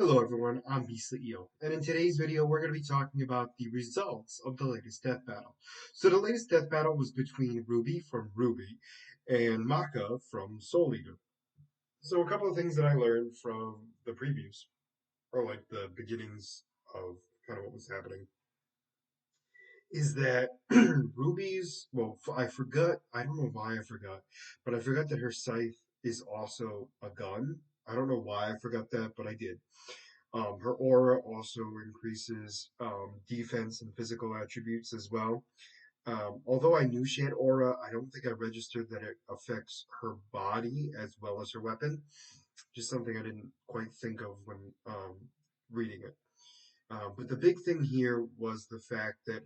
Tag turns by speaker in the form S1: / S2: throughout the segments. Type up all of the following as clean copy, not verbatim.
S1: Hello everyone, I'm Beastly Eel, and in today's video we're going to be talking about the results of the latest death battle. So the latest death battle was between RWBY from RWBY and Maka from Soul Eater. So a couple of things that I learned from the previews, or like the beginnings of kind of what was happening, is that Ruby's, well, I forgot, I don't know why I forgot, but I forgot that her scythe is also a gun. I don't know why I forgot that, but I did. Her aura also increases defense and physical attributes as well. Although I knew she had aura, I don't think I registered that it affects her body as well as her weapon. Just something I didn't quite think of when reading it. But the big thing here was the fact that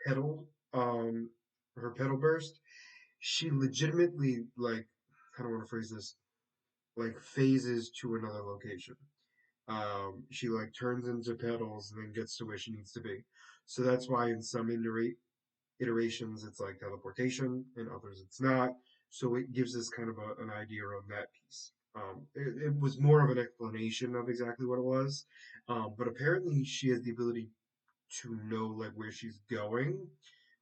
S1: pedal, um, her pedal burst, she legitimately, like, how do I want to phrase this? Like phases to another location. She like turns into petals and then gets to where she needs to be. So that's why in some iterations it's like teleportation, in others it's not. So it gives us kind of an idea on that piece. It was more of an explanation of exactly what it was, but apparently she has the ability to know like where she's going.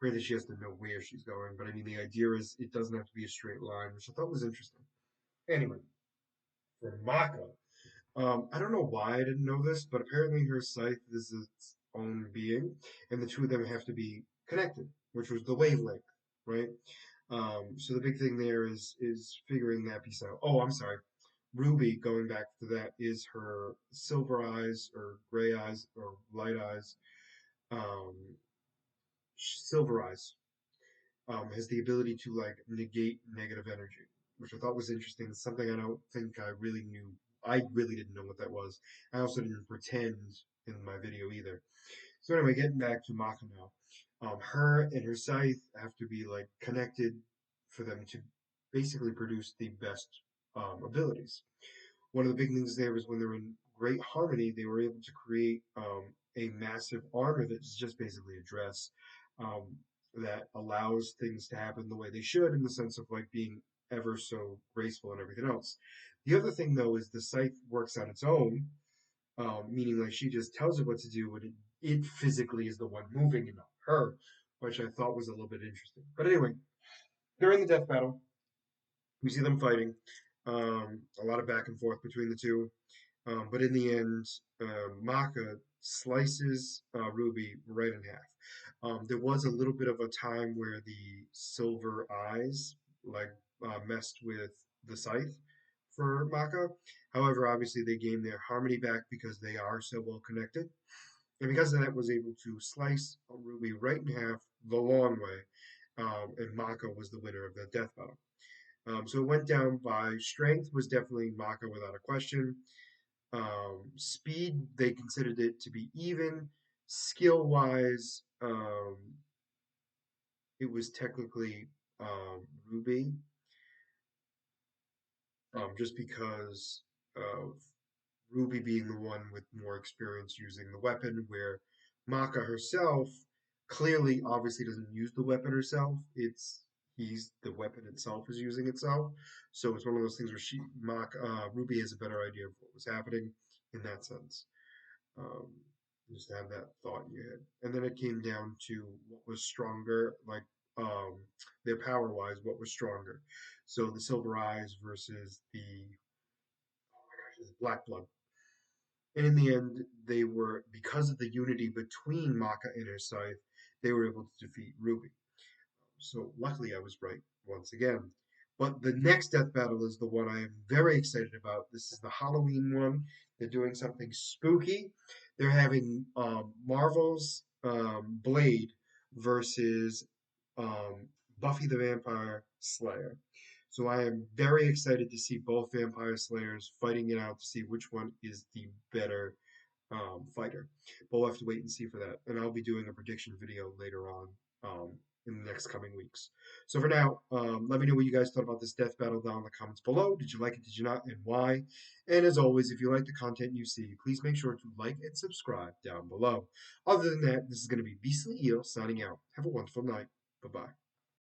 S1: Granted, she has to know where she's going, but I mean the idea is it doesn't have to be a straight line, which I thought was interesting. Anyway, for Maka, I don't know why I didn't know this, but apparently her scythe is its own being, and the two of them have to be connected, which was the wavelength, right? So the big thing there is figuring that piece out. Oh, I'm sorry. RWBY, going back to that, is her silver eyes or gray eyes or light eyes. Um, Silver eyes has the ability to like negate negative energy, which I thought was interesting. It's something I don't think I really knew. I really didn't know what that was. I also didn't pretend in my video either. So anyway, getting back to Maka now. Her and her scythe have to be like connected for them to basically produce the best abilities. One of the big things there was when they're in great harmony, they were able to create a massive armor that's just basically a dress um, that allows things to happen the way they should in the sense of like being ever so graceful and everything else. The other thing though is the scythe works on its own, meaning like she just tells it what to do, and it physically is the one moving and not her, which I thought was a little bit interesting. But anyway, during the death battle, we see them fighting. A lot of back and forth between the two. But in the end, Maka slices RWBY right in half. There was a little bit of a time where the silver eyes like messed with the scythe for Maka. However, obviously they gained their harmony back because they are so well connected. And because of that, was able to slice RWBY right in half the long way. And Maka was the winner of the death battle. So it went down by strength was definitely Maka without a question. Speed, they considered it to be even. Skill wise, it was technically RWBY, just because of RWBY being the one with more experience using the weapon, where Maka herself clearly, obviously, doesn't use the weapon herself. The weapon itself is using itself. So it's one of those things where RWBY has a better idea of what was happening in that sense. Um, just have that thought in your head. And then it came down to what was stronger, like um, their power wise, what was stronger. So the Silver Eyes versus the Black Blood. And in the end, they were, because of the unity between Maka and her scythe, they were able to defeat RWBY. So luckily I was right once again. But the next death battle is the one I am very excited about. This is the Halloween one. They're doing something spooky. They're having Marvel's Blade versus um, Buffy the Vampire Slayer. So I am very excited to see both Vampire Slayers fighting it out to see which one is the better fighter. But we'll have to wait and see for that. And I'll be doing a prediction video later on in the next coming weeks. So for now, let me know what you guys thought about this death battle down in the comments below. Did you like it? Did you not? And why? And as always, if you like the content you see, please make sure to like and subscribe down below. Other than that, this is going to be Beastly Eel signing out. Have a wonderful night. Bye-bye.